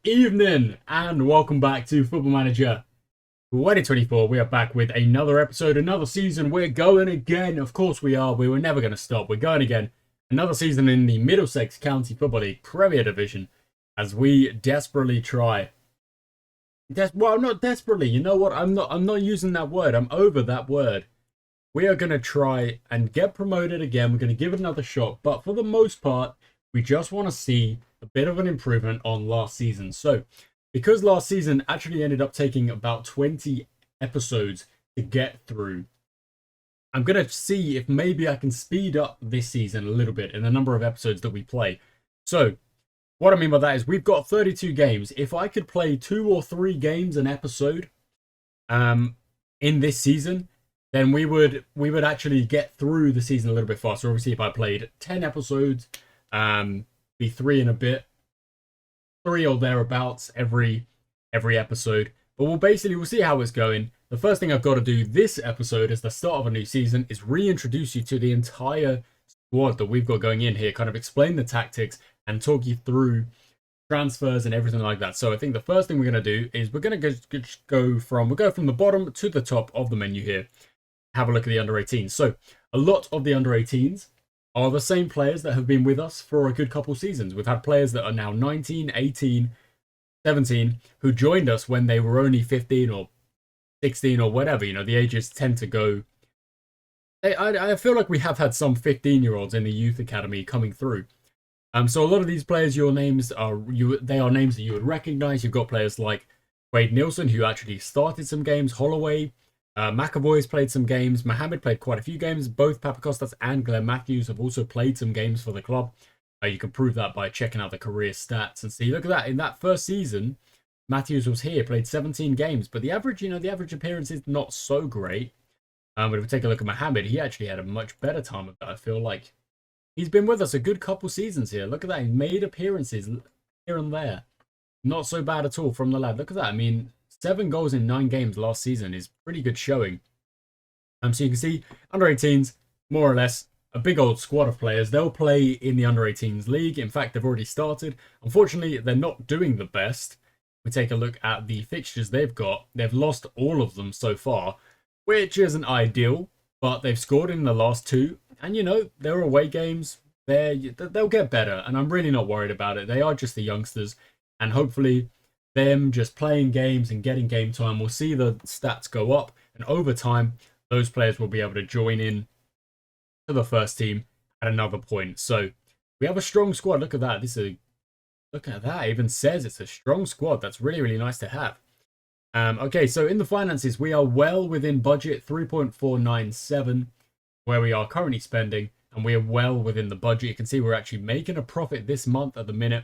Evening and welcome back to Football Manager 2024. We are back with another episode, another season. We're going again. Of course we are. We were never going to stop. We're going again. Another season in the Middlesex County Football League Premier Division as we desperately try. Well, not desperately. You know what? I'm not using that word. I'm over that word. We are going to try and get promoted again. We're going to give it another shot. But for the most part, we just want to see a bit of an improvement on last season. So, because last season actually ended up taking about 20 episodes to get through, I'm going to see if maybe I can speed up this season a little bit in the number of episodes that we play. So, what I mean by that is we've got 32 games. If I could play 2 or 3 games an episode in this season, then we would actually get through the season a little bit faster. Obviously, if I played 10 episodes, be 3 and a bit, 3 or thereabouts every episode. But we'll see how it's going. The first thing I've got to do this episode as the start of a new season is reintroduce you to the entire squad that we've got going in here, kind of explain the tactics and talk you through transfers and everything like that. So I think the first thing we're going to do is we're going to go from the bottom to the top of the menu here. Have a look at the under 18s. So a lot of the under 18s are the same players that have been with us for a good couple seasons. We've had players that are now 19, 18, 17 who joined us when they were only 15 or 16 or whatever. You know, the ages tend to go. I feel like we have had some 15-year-olds in the youth academy coming through. So a lot of these players, they are names that you would recognize. You've got players like Wade Nielsen, who actually started some games. Holloway, McAvoy's played some games. Mohammed played quite a few games. Both Papakostas and Glenn Matthews have also played some games for the club. You can prove that by checking out the career stats and see. Look at that. In that first season, Matthews was here, played 17 games. But the average appearance is not so great. But if we take a look at Mohammed, he actually had a much better time of that, I feel like. He's been with us a good couple seasons here. Look at that. He made appearances here and there. Not so bad at all from the lad. Look at that. I mean, 7 goals in 9 games last season is pretty good showing. So you can see under 18s, more or less, a big old squad of players. They'll play in the under 18s league. In fact, they've already started. Unfortunately, they're not doing the best. We take a look at the fixtures they've got. They've lost all of them so far, which isn't ideal, but they've scored in the last 2. And, you know, they're away games. They'll get better, and I'm really not worried about it. They are just the youngsters, and hopefully them just playing games and getting game time will see the stats go up, and over time, those players will be able to join in to the first team at another point. So we have a strong squad. Look at that. Look at that. It even says it's a strong squad. That's really, really nice to have. Okay, so in the finances, we are well within budget, 3.497, where we are currently spending, and we are well within the budget. You can see we're actually making a profit this month at the minute.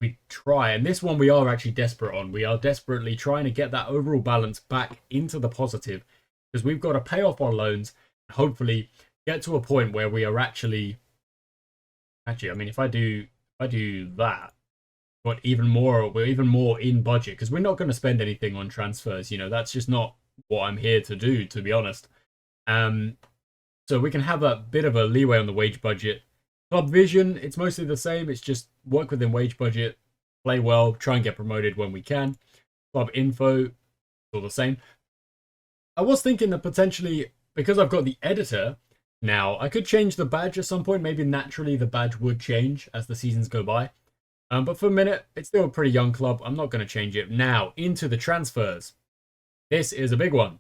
We try, and this one we are actually desperate on. We are desperately trying to get that overall balance back into the positive, because we've got to pay off our loans and hopefully get to a point where we are actually, I mean, if I do that, but we're even more in budget, because we're not going to spend anything on transfers. You know, that's just not what I'm here to do, to be honest. So we can have a bit of a leeway on the wage budget. Club vision, it's mostly the same. It's just work within wage budget, play well, try and get promoted when we can. Club info, all the same. I was thinking that potentially, because I've got the editor now, I could change the badge at some point. Maybe naturally the badge would change as the seasons go by. But for a minute, it's still a pretty young club. I'm not going to change it. Now, into the transfers. This is a big one.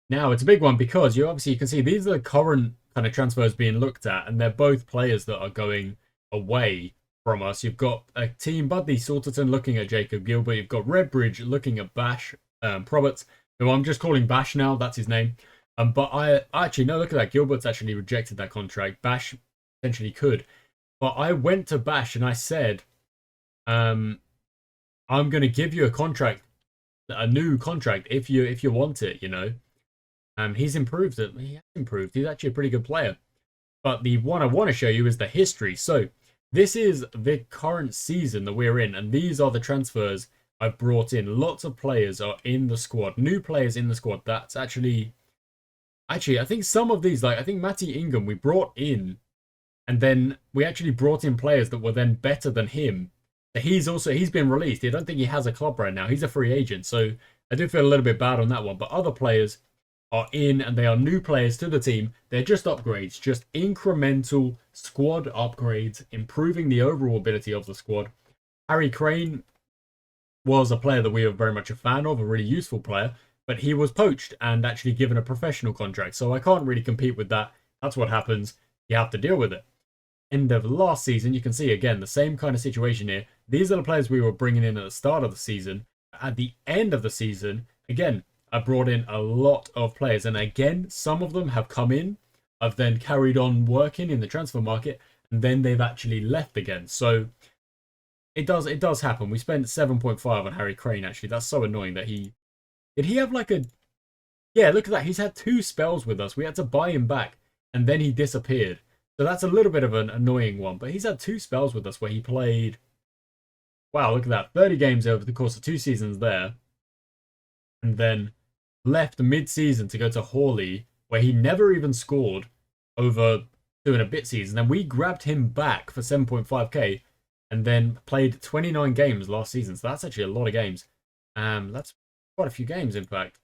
Now, it's a big one because you can see these are the current kind of transfers being looked at, and they're both players that are going away from us. You've got a team, Budley Salterton looking at Jacob Gilbert. You've got Redbridge looking at Bash Proberts, who I'm just calling Bash now. That's his name. But I actually, no, look at that. Gilbert's actually rejected that contract. Bash potentially could. But I went to Bash and I said, I'm going to give you a new contract if you want it, you know. He's improved it. He has improved. He's actually a pretty good player. But the one I want to show you is the history. So this is the current season that we're in, and these are the transfers I've brought in. Lots of players are in the squad. New players in the squad. That's actually, I think some of these, like I think Matty Ingham, we brought in, and then we actually brought in players that were then better than him He's been released. I don't think he has a club right now. He's a free agent, so I do feel a little bit bad on that one. But other players are in, and they are new players to the team. They're just upgrades, just incremental squad upgrades, improving the overall ability of the squad. Harry Crane was a player that we were very much a fan of, a really useful player, but he was poached and actually given a professional contract. So I can't really compete with that. That's what happens. You have to deal with it. End of last season, you can see again the same kind of situation here. These are the players we were bringing in at the start of the season. At the end of the season, again, I brought in a lot of players, and again, some of them have come in. I've then carried on working in the transfer market, and then they've actually left again. So it does happen. We spent 7.5 on Harry Crane. Actually, that's so annoying that did he have like a yeah. Look at that. He's had 2 spells with us. We had to buy him back, and then he disappeared. So that's a little bit of an annoying one. But he's had 2 spells with us where he played. Wow, look at that. 30 games over the course of 2 seasons there. And then left mid-season to go to Hawley, where he never even scored over 2 and a bit seasons. And we grabbed him back for 7.5k and then played 29 games last season. So that's actually a lot of games. That's quite a few games, in fact.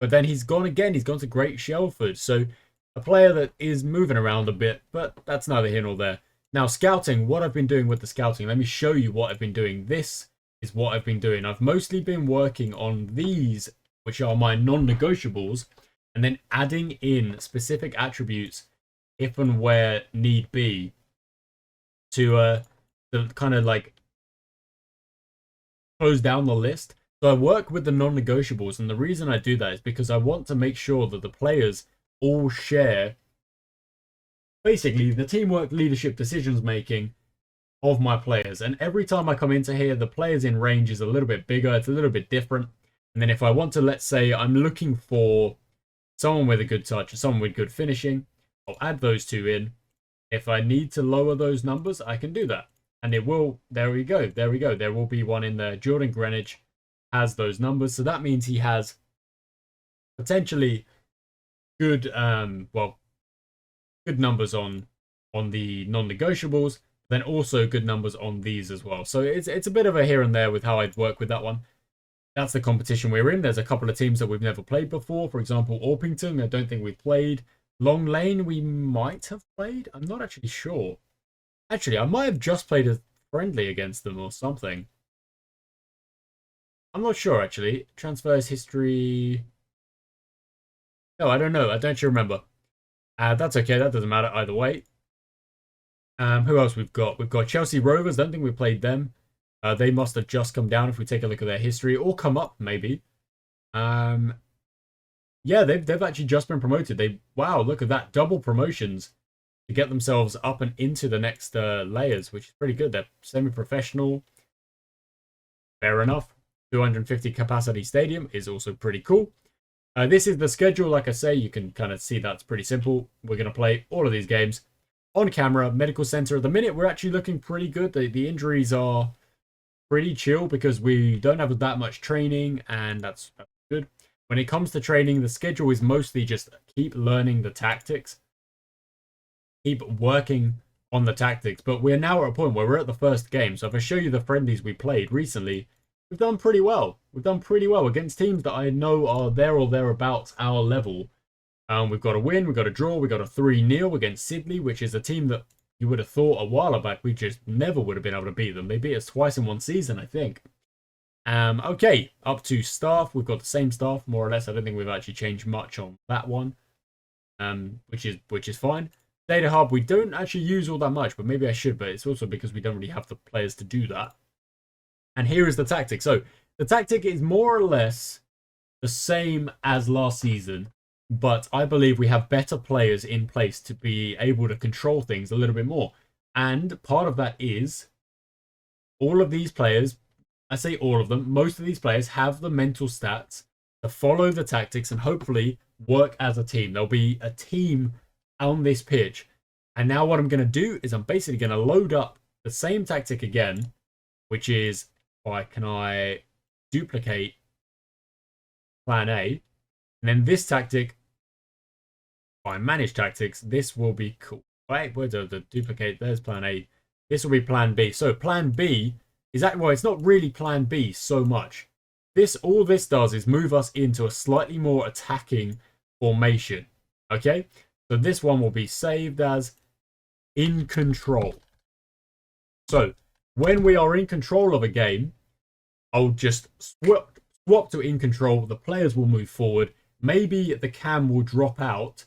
But then he's gone again. He's gone to Great Shelford. So a player that is moving around a bit, but that's neither here nor there. Now, scouting, what I've been doing with the scouting, let me show you what I've been doing. This is what I've been doing. I've mostly been working on these, which are my non-negotiables, and then adding in specific attributes if and where need be to kind of like close down the list. So I work with the non-negotiables, and the reason I do that is because I want to make sure that the players all share basically the teamwork, leadership, decisions making of my players. And every time I come into here, the players in range is a little bit bigger, it's a little bit different. And then if I want to, let's say I'm looking for someone with a good touch or someone with good finishing, I'll add those 2 in. If I need to lower those numbers, I can do that. And it will, there we go. There will be one in there. Jordan Greenwich has those numbers. So that means he has potentially good, good numbers on the non-negotiables, then also good numbers on these as well. So it's a bit of a here and there with how I'd work with that one. That's the competition we're in. There's a couple of teams that we've never played before. For example, Orpington, I don't think we've played. Long Lane, we might have played. I'm not actually sure. Actually, I might have just played a friendly against them or something. I'm not sure, actually. Transfers history. No, I don't know. I don't actually remember. That's okay. That doesn't matter either way. Who else we've got? We've got Chelsea Rovers. Don't think we played them. They must have just come down if we take a look at their history, or come up maybe. Yeah, they've actually just been promoted. Wow, look at that, double promotions to get themselves up and into the next layers, which is pretty good. They're semi-professional. Fair enough. 250 capacity stadium is also pretty cool. This is the schedule. Like I say, you can kind of see that's pretty simple. We're going to play all of these games on camera. Medical center at the minute, we're actually looking pretty good. The injuries are pretty chill because we don't have that much training, and that's good. When it comes to training, the schedule is mostly just keep learning the tactics, keep working on the tactics. But we're now at a point where we're at the first game. So if I show you the friendlies we played recently, we've done pretty well. We've done pretty well against teams that I know are there or thereabouts our level. We've got a win, we've got a draw, we got a 3-0 against Sydney, which is a team that you would have thought a while back we just never would have been able to beat them. They beat us twice in one season, I think. Okay, up to staff. We've got the same staff, more or less. I don't think we've actually changed much on that one, which is fine. Data hub, we don't actually use all that much, but maybe I should, but it's also because we don't really have the players to do that. And here is the tactic. So the tactic is more or less the same as last season, but I believe we have better players in place to be able to control things a little bit more. And part of that is all of these players, I say all of them, most of these players have the mental stats to follow the tactics and hopefully work as a team. There'll be a team on this pitch. And now what I'm going to do is I'm basically going to load up the same tactic again, which is, can I duplicate plan A? And then this tactic, if I manage tactics, this will be cool. Right, where's the duplicate? There's plan A. This will be plan B. So plan B is that, well, it's not really plan B so much. All this does is move us into a slightly more attacking formation. Okay, so this one will be saved as in control. So when we are in control of a game, I'll just swap to in control. The players will move forward. Maybe the cam will drop out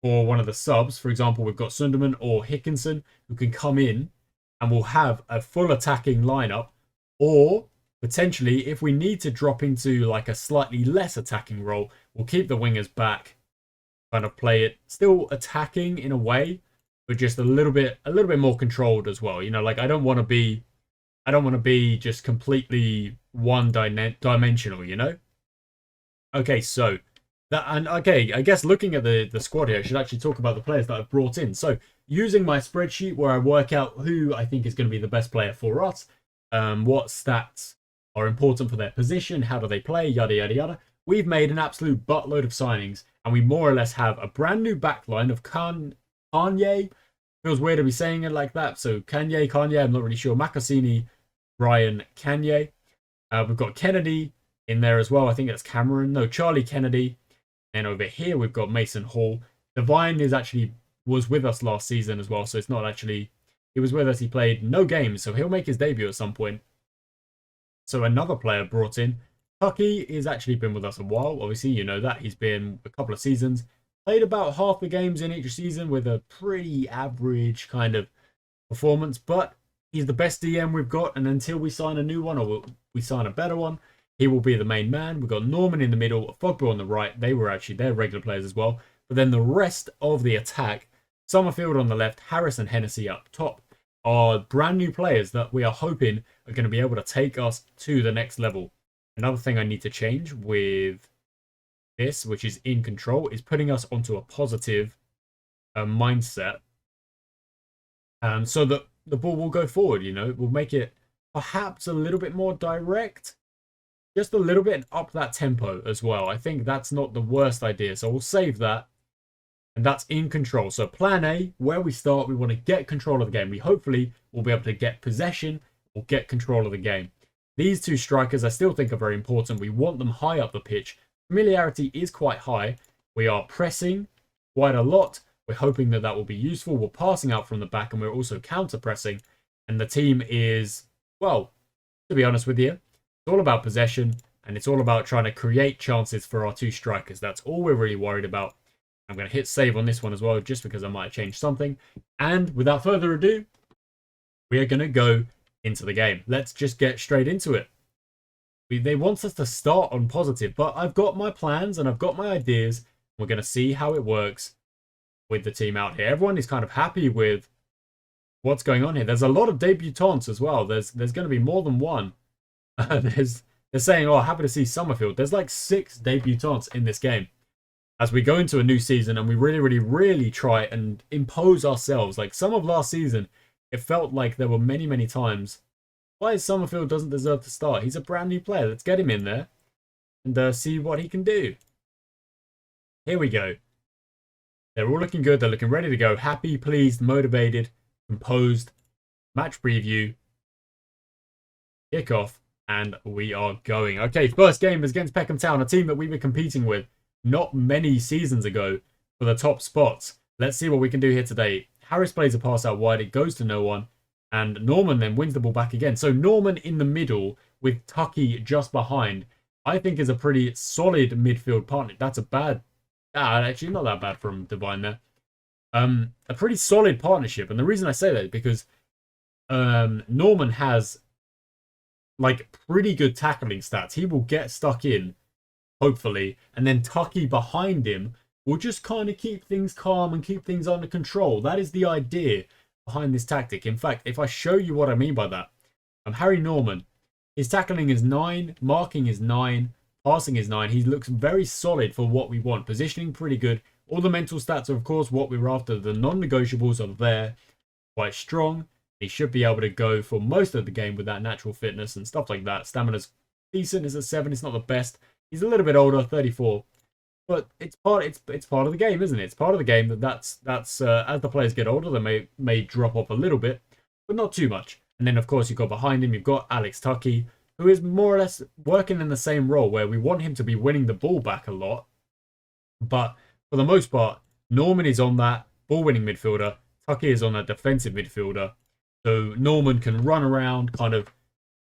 for one of the subs. For example, we've got Sunderman or Hickinson who can come in and we'll have a full attacking lineup. Or potentially, if we need to drop into like a slightly less attacking role, we'll keep the wingers back, kind of play it still attacking in a way, but just a little bit more controlled as well. You know, like I don't want to be just completely one-dimensional, you know? Okay, so I guess looking at the squad here, I should actually talk about the players that I've brought in. So using my spreadsheet where I work out who I think is going to be the best player for us, what stats are important for their position, how do they play, yada, yada, yada. We've made an absolute buttload of signings, and we more or less have a brand new backline of Kanye. Feels weird to be saying it like that. So Kanye, I'm not really sure. Makasini, Brian, Kanye. We've got Kennedy in there as well. I think that's Cameron. No, Charlie Kennedy. And over here, we've got Mason Hall. Divine was with us last season as well. So it's not actually, he was with us. He played no games. So he'll make his debut at some point. So another player brought in. Tucky has actually been with us a while. Obviously, you know that. He's been a couple of seasons. Played about half the games in each season with a pretty average kind of performance. But he's the best DM we've got. And until we sign a new one or we sign a better one, he will be the main man. We've got Norman in the middle, Fogbo on the right. They're regular players as well. But then the rest of the attack, Summerfield on the left, Harris and Hennessy up top, are brand new players that we are hoping are going to be able to take us to the next level. Another thing I need to change with this, which is in control, is putting us onto a positive mindset. So that the ball will go forward, you know. We'll make it perhaps a little bit more direct. Just a little bit and up that tempo as well. I think that's not the worst idea. So we'll save that. And that's in control. So plan A, where we start, we want to get control of the game. We hopefully will be able to get possession or get control of the game. These two strikers I still think are very important. We want them high up the pitch. Familiarity is quite high. We are pressing quite a lot. We're hoping that that will be useful. We're passing out from the back and we're also counter-pressing. And the team is, well, to be honest with you, it's all about possession, and it's all about trying to create chances for our two strikers. That's all we're really worried about. I'm going to hit save on this one as well, just because I might have changed something. And without further ado, we are going to go into the game. Let's just get straight into it. They want us to start on positive, but I've got my plans and I've got my ideas. We're going to see how it works with the team out here. Everyone is kind of happy with what's going on here. There's a lot of debutants as well. There's going to be more than one. They're saying, oh, happy to see Summerfield. There's like 6 debutants in this game. As we go into a new season and we really try and impose ourselves. Like some of last season, it felt like there were many times. Why Summerfield doesn't deserve to start? He's a brand new player. Let's get him in there and see what he can do. Here we go. They're all looking good. They're looking ready to go. Happy, pleased, motivated, composed. Match preview. Kickoff. And we are going. Okay, first game is against Peckham Town, a team that we were competing with not many seasons ago for the top spots. Let's see what we can do here today. Harris plays a pass out wide. It goes to no one. And Norman then wins the ball back again. So Norman in the middle with Tucky just behind, I think is a pretty solid midfield partner. That's a bad... actually, not that bad from Divine there. A pretty solid partnership. And the reason I say that is because Norman has like pretty good tackling stats. He will get stuck in, hopefully, and then Tucky behind him will just kind of keep things calm and keep things under control. That is the idea behind this tactic. In fact, if I show you what I mean by that, Harry Norman, his tackling is 9, marking is 9, passing is 9. He looks very solid for what we want. Positioning pretty good. All the mental stats are, of course, what we were after. The non-negotiables are there, quite strong. He should be able to go for most of the game with that natural fitness and stuff like that. Stamina's decent. It's at 7. It's not the best. He's a little bit older, 34. But it's part of the game, isn't it? It's part of the game that's as the players get older, they may drop off a little bit, but not too much. And then, of course, you've got behind him, you've got Alex Tucky, who is more or less working in the same role where we want him to be winning the ball back a lot. But for the most part, Norman is on that ball-winning midfielder. Tucky is on that defensive midfielder. So Norman can run around, kind of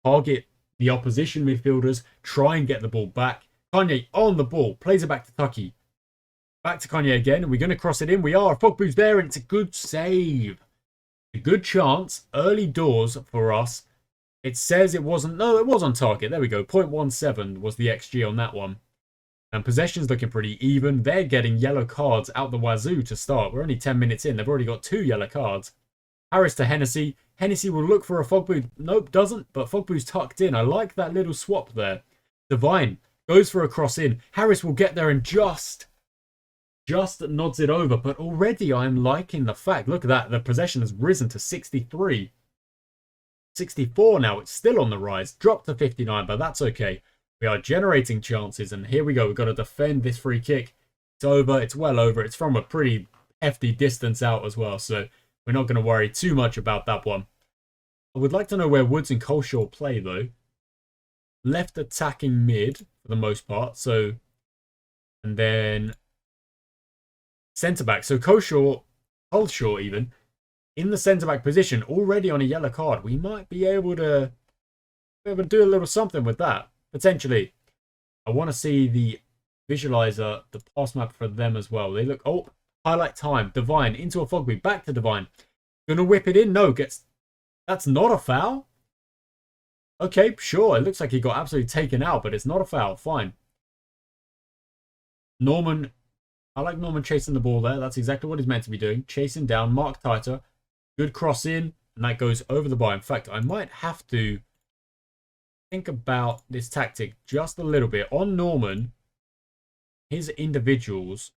target the opposition midfielders, try and get the ball back. Kanye on the ball, plays it back to Tucky. Back to Kanye again. Are we going to cross it in? We are. Fogbu's there, and it's a good save. A good chance. Early doors for us. It says it wasn't. No, it was on target. There we go. 0.17 was the XG on that one. And possession's looking pretty even. They're getting yellow cards out the wazoo to start. We're only 10 minutes in. They've already got 2 yellow cards. Harris to Hennessy. Hennessy will look for a Fogbu. Nope, doesn't. But Fogbu's tucked in. I like that little swap there. Divine goes for a cross in. Harris will get there and just nods it over. But already I'm liking the fact. Look at that. The possession has risen to 63. 64 now. It's still on the rise. Dropped to 59, but that's okay. We are generating chances, and here we go. We've got to defend this free kick. It's over. It's well over. It's from a pretty hefty distance out as well, so we're not going to worry too much about that one. I would like to know where Woods and Coleshaw play, though. Left attacking mid, for the most part, so... And then... Centre-back. So Coleshaw even, in the centre-back position, already on a yellow card. We might be able to do a little something with that. Potentially. I want to see the visualizer, the pass map for them as well. They look... Oh, highlight time. Divine into a Fogbu. Back to Divine. Gonna whip it in. No, gets... That's not a foul? Okay, sure. It looks like he got absolutely taken out, but it's not a foul. Fine. Norman... I like Norman chasing the ball there. That's exactly what he's meant to be doing. Chasing down. Mark tighter. Good cross in. And that goes over the bar. In fact, I might have to think about this tactic just a little bit. On Norman, his individuals,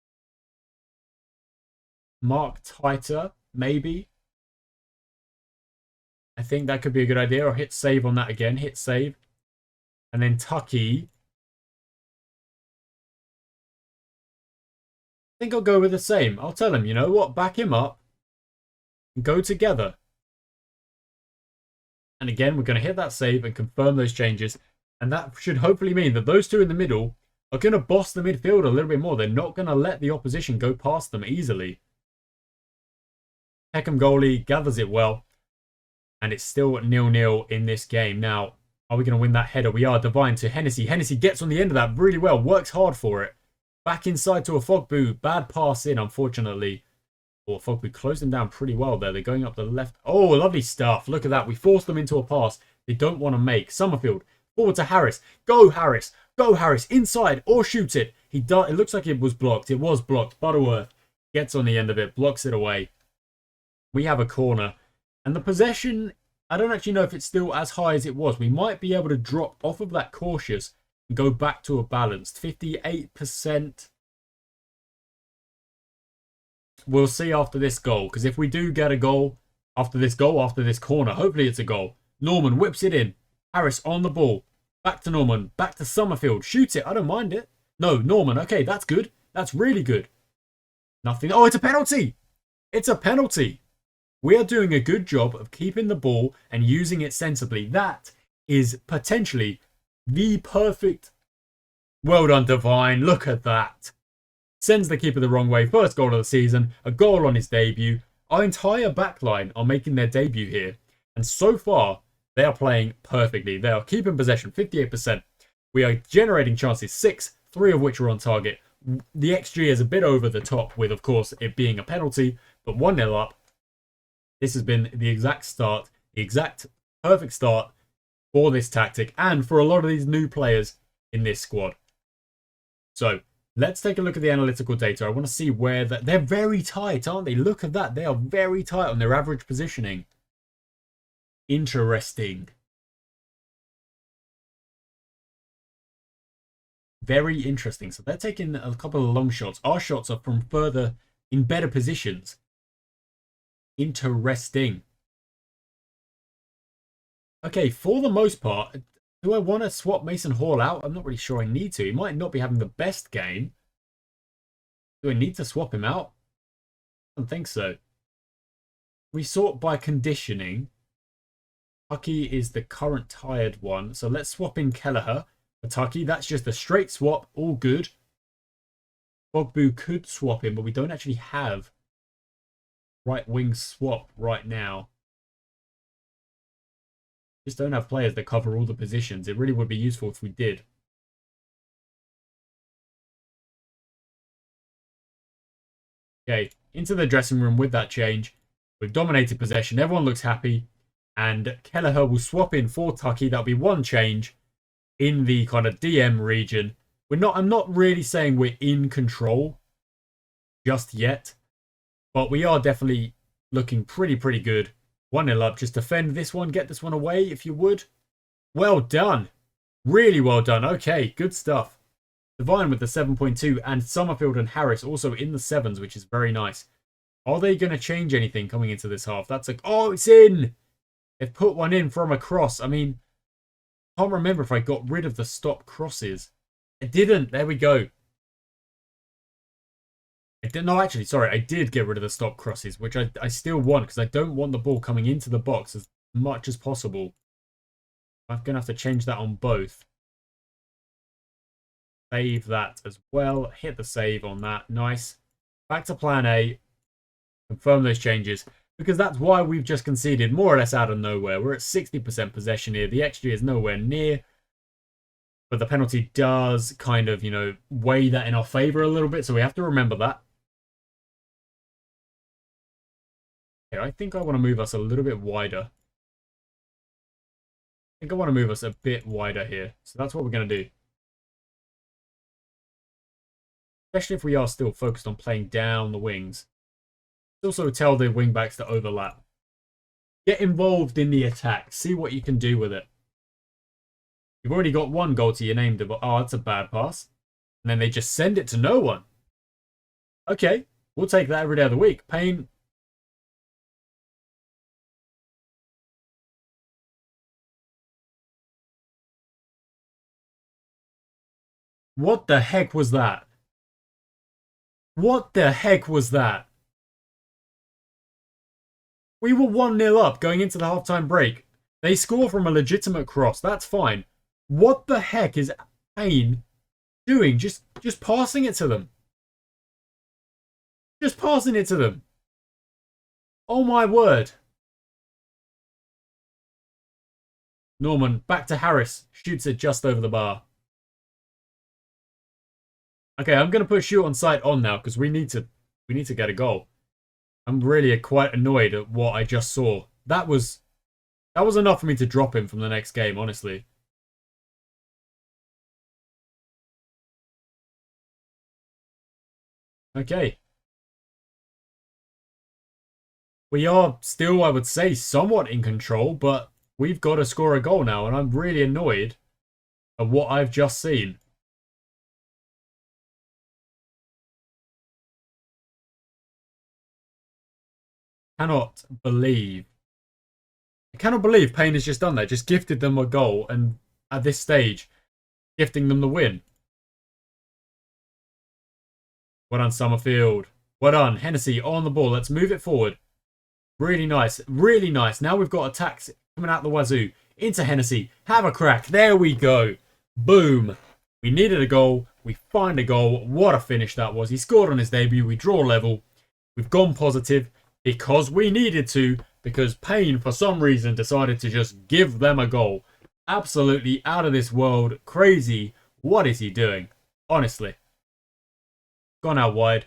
mark tighter, maybe. I think that could be a good idea. Or hit save on that again. Hit save. And then Tucky. I think I'll go with the same. I'll tell him, you know what? Back him up. And go together. And again, we're going to hit that save and confirm those changes. And that should hopefully mean that those two in the middle are going to boss the midfield a little bit more. They're not going to let the opposition go past them easily. Peckham goalie gathers it well. And it's still 0-0 in this game. Now, are we going to win that header? We are. Divine to Hennessy. Hennessy gets on the end of that really well. Works hard for it. Back inside to a Fogbu. Bad pass in, unfortunately. Or Fogbu closed them down pretty well there. They're going up the left. Oh, lovely stuff. Look at that. We forced them into a pass they don't want to make. Summerfield. Forward to Harris. Go, Harris. Go, Harris. Inside or shoot it. It looks like it was blocked. It was blocked. Butterworth gets on the end of it. Blocks it away. We have a corner. And the possession, I don't actually know if it's still as high as it was. We might be able to drop off of that cautious and go back to a balanced 58%. We'll see after this goal. Because if we do get a goal after this corner, hopefully it's a goal. Norman whips it in. Harris on the ball. Back to Norman. Back to Summerfield. Shoot it. I don't mind it. No, Norman. Okay, that's good. That's really good. Nothing. Oh, it's a penalty. It's a penalty. We are doing a good job of keeping the ball and using it sensibly. That is potentially the perfect... Well done, Divine. Look at that. Sends the keeper the wrong way. First goal of the season. A goal on his debut. Our entire backline are making their debut here. And so far, they are playing perfectly. They are keeping possession, 58%. We are generating chances, 6, 3 of which are on target. The XG is a bit over the top with, of course, it being a penalty. But 1-0 up. This has been the exact start, the exact perfect start for this tactic and for a lot of these new players in this squad. So, let's take a look at the analytical data. I want to see where they're very tight, aren't they? Look at that. They are very tight on their average positioning. Interesting. Very interesting. So, they're taking a couple of long shots. Our shots are from further, in better positions. Interesting. Okay, for the most part, do I want to swap Mason Hall out? I'm not really sure I need to. He might not be having the best game. Do I need to swap him out? I don't think so. We sort by conditioning. Tucky is the current tired one. So let's swap in Kelleher for Tucky. That's just a straight swap. All good. Bogbu could swap in, but we don't actually have right wing swap right now. Just don't have players that cover all the positions. It really would be useful if we did. Okay, into the dressing room with that change. We've dominated possession. Everyone looks happy. And Kelleher will swap in for Tucky. That'll be one change in the kind of DM region. I'm not really saying we're in control just yet. But we are definitely looking pretty good. 1-0 up. Just defend this one. Get this one away if you would. Well done. Really well done. Okay, good stuff. Divine with the 7.2 and Summerfield and Harris also in the 7s, which is very nice. Are they going to change anything coming into this half? That's like, oh, it's in. They've put one in from a cross. I mean, I can't remember if I got rid of the stop crosses. I didn't. There we go. Actually, sorry. I did get rid of the stop crosses, which I still want because I don't want the ball coming into the box as much as possible. I'm going to have to change that on both. Save that as well. Hit the save on that. Nice. Back to plan A. Confirm those changes. Because that's why we've just conceded more or less out of nowhere. We're at 60% possession here. The XG is nowhere near. But the penalty does kind of, weigh that in our favour a little bit. So we have to remember that. Okay, I think I want to move us a little bit wider. I think I want to move us a bit wider here. So that's what we're going to do. Especially if we are still focused on playing down the wings. Also tell the wingbacks to overlap. Get involved in the attack. See what you can do with it. You've already got one goal to your name. Oh, that's a bad pass. And then they just send it to no one. Okay, we'll take that every day of the week. Payne. What the heck was that? What the heck was that? We were 1-0 up going into the halftime break. They score from a legitimate cross. That's fine. What the heck is Payne doing? Just passing it to them. Just passing it to them. Oh my word. Norman, back to Harris. Shoots it just over the bar. Okay, I'm going to put shoot on sight on now because we need to get a goal. I'm really quite annoyed at what I just saw. That was enough for me to drop him from the next game, honestly. Okay. We are still, I would say, somewhat in control, but we've got to score a goal now, and I'm really annoyed at what I've just seen. I cannot believe Payne has just done that. Just gifted them a goal, and at this stage, gifting them the win. Well done, Summerfield. Well done, Hennessy on the ball. Let's move it forward. Really nice. Really nice. Now we've got attacks coming out the wazoo. Into Hennessy. Have a crack. There we go. Boom. We needed a goal. We find a goal. What a finish that was. He scored on his debut. We draw level. We've gone positive because we needed to. Because Payne, for some reason, decided to just give them a goal. Absolutely out of this world. Crazy. What is he doing? Honestly. Gone out wide.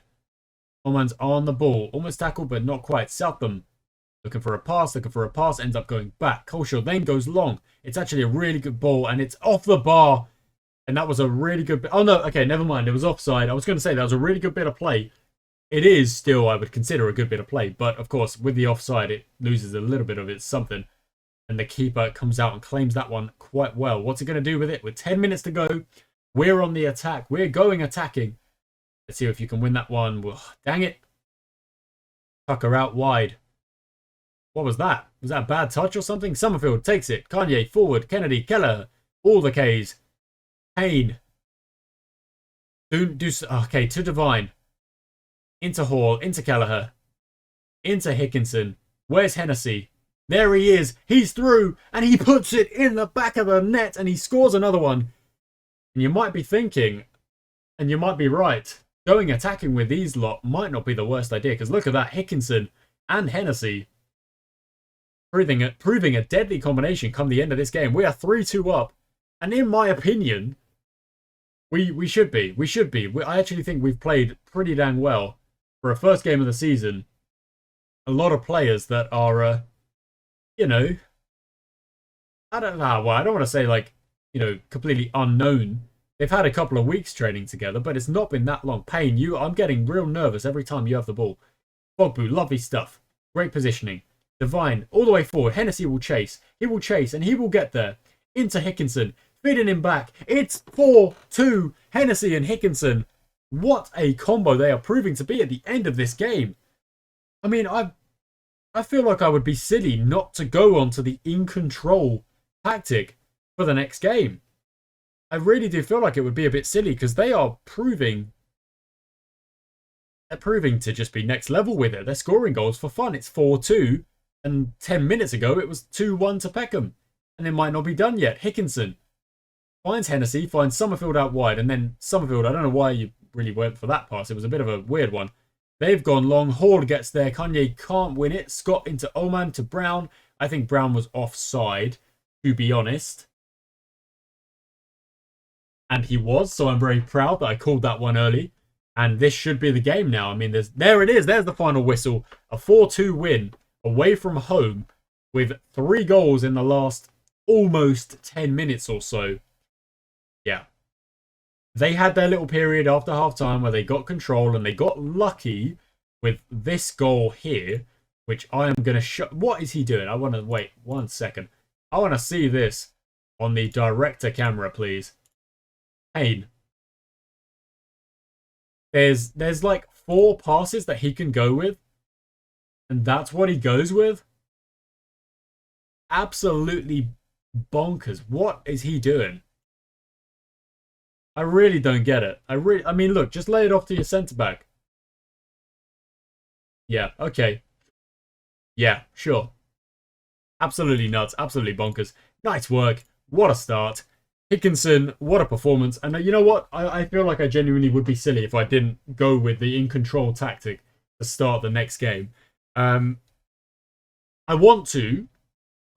Oman's on the ball. Almost tackled, but not quite. Southam looking for a pass. Ends up going back. Colshaw then goes long. It's actually a really good ball, and it's off the bar. And that was a really good... Oh, no. Okay, never mind. It was offside. I was going to say that was a really good bit of play. It is still, I would consider, a good bit of play. But, of course, with the offside, it loses a little bit of its something. And the keeper comes out and claims that one quite well. What's he going to do with it? With 10 minutes to go, we're on the attack. We're going attacking. Let's see if you can win that one. Well, dang it. Tucker out wide. What was that? Was that a bad touch or something? Summerfield takes it. Kanye forward. Kennedy, Keller. All the Ks. Payne. Okay, to Divine. Into Hall. Into Kelleher. Into Hickinson. Where's Hennessy? There he is. He's through, and he puts it in the back of the net, and he scores another one. And you might be thinking, and you might be right, going attacking with these lot might not be the worst idea, because look at that, Hickinson and Hennessy proving a deadly combination come the end of this game. We are 3-2 up, and in my opinion, we should be. I actually think we've played pretty dang well for a first game of the season. A lot of players that are, you know, I don't know. Well, I don't want to say like, you know, completely unknown. They've had a couple of weeks training together, but it's not been that long. Payne, I'm getting real nervous every time you have the ball. Bogbu, lovely stuff. Great positioning. Divine, all the way forward. Hennessy will chase. He will chase, and he will get there. Into Hickinson. Feeding him back. It's 4-2. Hennessy and Hickinson. What a combo they are proving to be at the end of this game. I mean, I feel like I would be silly not to go on to the in control tactic for the next game. I really do feel like it would be a bit silly because they are proving to just be next level with it. They're scoring goals for fun. It's 4-2, and 10 minutes ago it was 2-1 to Peckham, and it might not be done yet. Hickinson finds Hennessy, finds Summerfield out wide, and then Summerfield, I don't know why you really went for that pass. It was a bit of a weird one. They've gone long. Hall gets there. Kanye can't win it. Scott into Oman to Brown. I think Brown was offside, to be honest. And he was, so I'm very proud that I called that one early. And this should be the game now. I mean, there it is. There's the final whistle. A 4-2 win away from home with 3 goals in the last almost 10 minutes or so. Yeah. They had their little period after half-time where they got control and they got lucky with this goal here, which I am going to show. What is he doing? I want to wait 1 second. I want to see this on the director camera, please. Payne. There's like 4 passes that he can go with, and that's what he goes with. Absolutely bonkers. What is he doing? I really don't get it. I mean, look, just lay it off to your centre back. Yeah, okay. Yeah, sure. Absolutely nuts. Absolutely bonkers. Nice work. What a start. Hickinson, what a performance. And you know what? I feel like I genuinely would be silly if I didn't go with the in-control tactic to start the next game. I want to,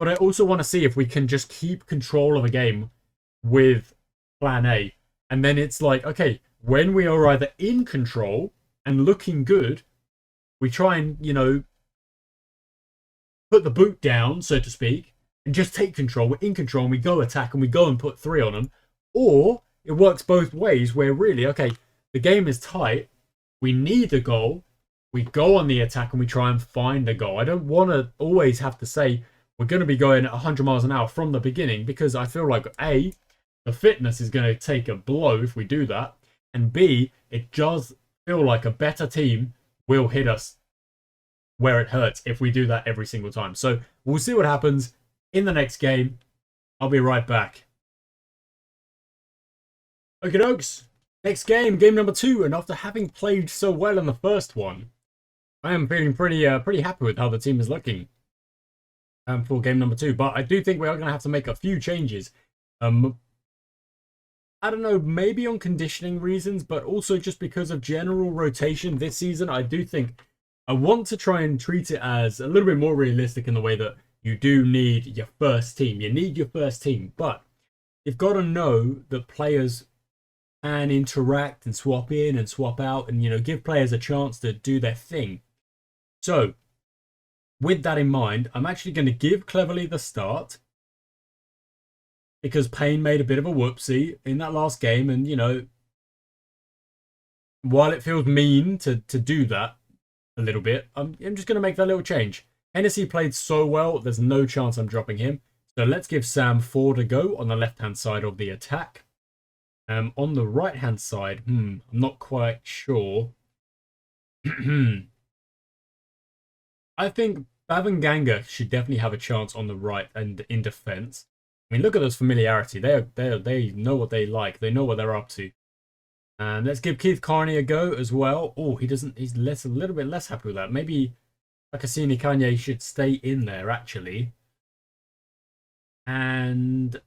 but I also want to see if we can just keep control of a game with plan A. And then it's like, okay, when we are either in control and looking good, we try and, you know, put the boot down, so to speak, and just take control. We're in control and we go attack and we go and put 3 on them. Or it works both ways where really, okay, the game is tight. We need a goal. We go on the attack and we try and find a goal. I don't want to always have to say we're going to be going at 100 miles an hour from the beginning, because I feel like A, the fitness is going to take a blow if we do that. And B, it does feel like a better team will hit us where it hurts if we do that every single time. So we'll see what happens in the next game. I'll be right back. Okay, dokes. Next game, game number 2. And after having played so well in the first one, I am feeling pretty happy with how the team is looking for game number 2. But I do think we are going to have to make a few changes. I don't know, maybe on conditioning reasons, but also just because of general rotation this season. I do think I want to try and treat it as a little bit more realistic in the way that you do need your first team. You need your first team, but you've got to know that players can interact and swap in and swap out and, you know, give players a chance to do their thing. So, with that in mind, I'm actually going to give Cleverly the start, because Payne made a bit of a whoopsie in that last game. And, you know, while it feels mean to do that a little bit, I'm just going to make that little change. Hennessy played so well, there's no chance I'm dropping him. So let's give Sam Ford a go on the left-hand side of the attack. On the right-hand side, I'm not quite sure. I think Bavanganga should definitely have a chance on the right and in defence. I mean, look at this familiarity. They know what they like. They know what they're up to. And let's give Keith Carney a go as well. Oh, he's a little bit less happy with that. Maybe Cassini Kanye should stay in there, actually. And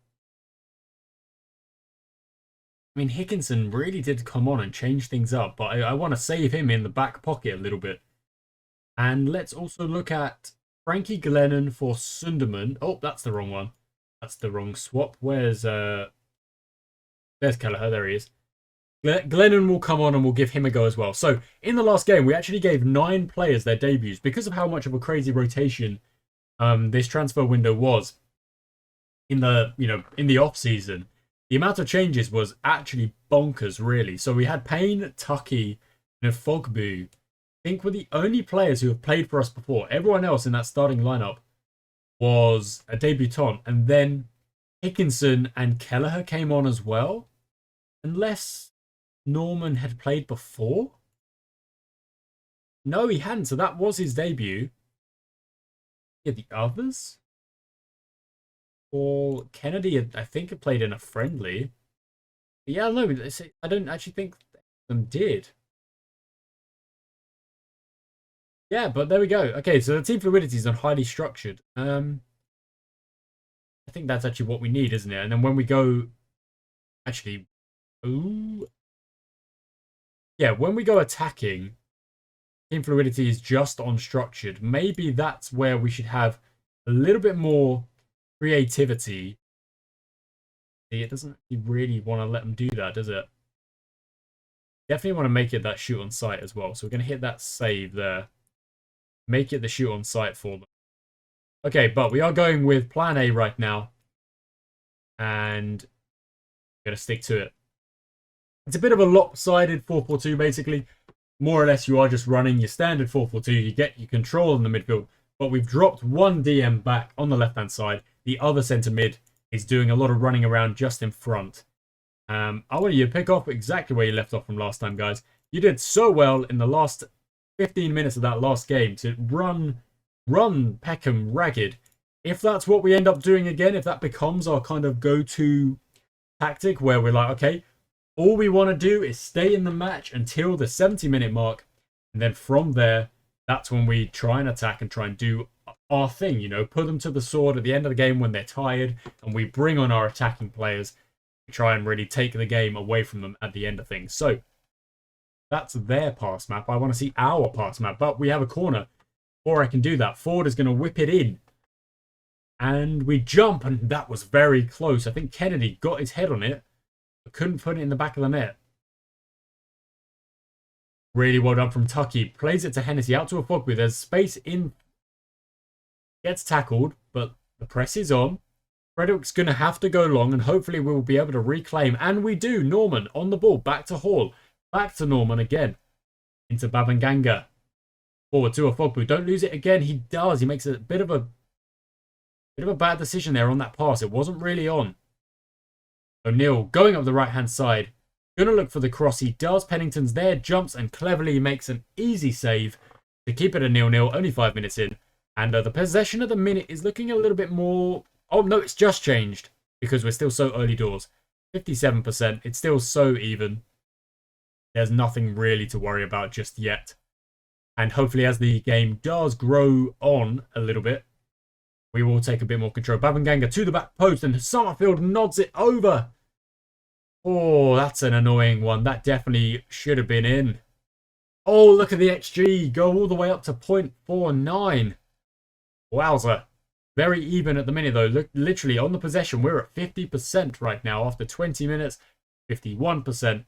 I mean, Hickinson really did come on and change things up, but I want to save him in the back pocket a little bit. And let's also look at Frankie Glennon for Sunderman. Oh, that's the wrong one. That's the wrong swap. There's Kelleher. There he is. Glennon will come on and we'll give him a go as well. So in the last game, we actually gave 9 players their debuts because of how much of a crazy rotation this transfer window was in the off season. The amount of changes was actually bonkers, really. So we had Payne, Tucky, and Fogbu. I think were the only players who have played for us before. Everyone else in that starting lineup was a debutant, and then Hickinson and Kelleher came on as well, unless Norman had played before. No, he hadn't, so that was his debut. Yeah, the others? Paul Kennedy, I think, had played in a friendly. But yeah, no, I don't actually think them did. Yeah, but there we go. Okay, so the team fluidity is on highly structured. I think that's actually what we need, isn't it? And then when we go, actually, ooh, yeah, when we go attacking, team fluidity is just on structured. Maybe that's where we should have a little bit more creativity. See, it doesn't really want to let them do that, does it? Definitely want to make it that shoot on sight as well. So we're going to hit that save there. Make it the shoot on sight for them. Okay, but we are going with plan A right now. And we're going to stick to it. It's a bit of a lopsided 4-4-2, basically. More or less, you are just running your standard 4-4-2. You get your control in the midfield. But we've dropped one DM back on the left-hand side. The other centre mid is doing a lot of running around just in front. I want you to pick up exactly where you left off from last time, guys. You did so well in the last 15 minutes of that last game to run Peckham ragged. If that's what we end up doing again, if that becomes our kind of go-to tactic where we're like, okay, all we want to do is stay in the match until the 70-minute mark. And then from there, that's when we try and attack and try and do our thing, you know, put them to the sword at the end of the game when they're tired, and we bring on our attacking players to try and really take the game away from them at the end of things. So that's their pass map. I want to see our pass map, but we have a corner. Before I can do that, Ford is going to whip it in. And we jump, and that was very close. I think Kennedy got his head on it, but couldn't put it in the back of the net. Really well done from Tucky. Plays it to Hennessy, out to a Fogbu. There's space in. Gets tackled, but the press is on. Frederick's going to have to go long, and hopefully we'll be able to reclaim. And we do. Norman on the ball. Back to Hall. Back to Norman again. Into Babanganga. Forward to a Fogbu. Don't lose it again. He does. He makes a bit of a bad decision there on that pass. It wasn't really on. O'Neill going up the right-hand side. Going to look for the cross. He does. Pennington's there. Jumps and cleverly makes an easy save to keep it a 0-0. Only 5 minutes in. And the possession at the minute is looking a little bit more... Oh, no, it's just changed. Because we're still so early doors. 57%. It's still so even. There's nothing really to worry about just yet. And hopefully as the game does grow on a little bit, we will take a bit more control. Babanganga to the back post, and Summerfield nods it over. Oh, that's an annoying one. That definitely should have been in. Oh, look at the XG. Go all the way up to 0.49. Wowza. Very even at the minute, though. Look, literally, on the possession, we're at 50% right now. After 20 minutes, 51%.